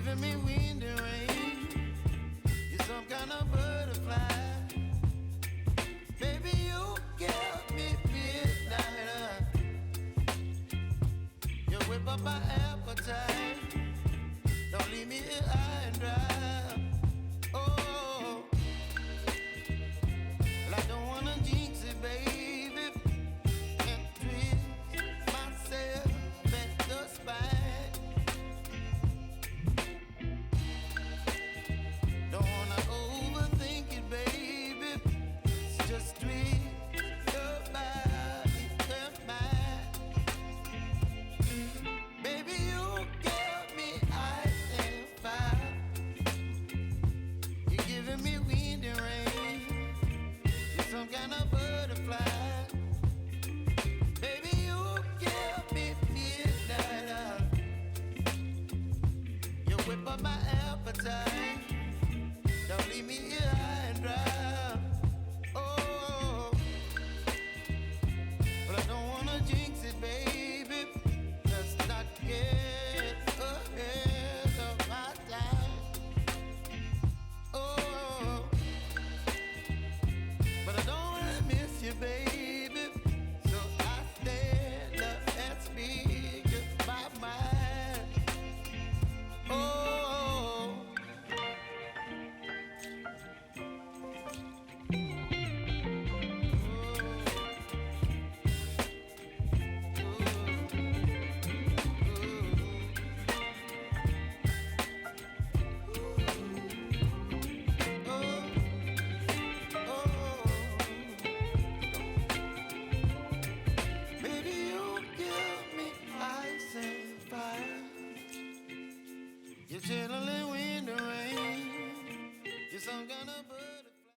giving me wind and rain. You're some kind of butterfly. Baby, you give me midnight. You whip up my appetite. Don't leave me here high and dry. Oh, well, I don't wanna jinx it, baby, and twist myself at the spine. Don't wanna overthink it, baby. It's just twist your body and mine. Baby, you give me ice and fire. You're giving me wind and rain. You're some kind of butterfly. Baby, you give me midnight. You whip up my appetite. Don't leave me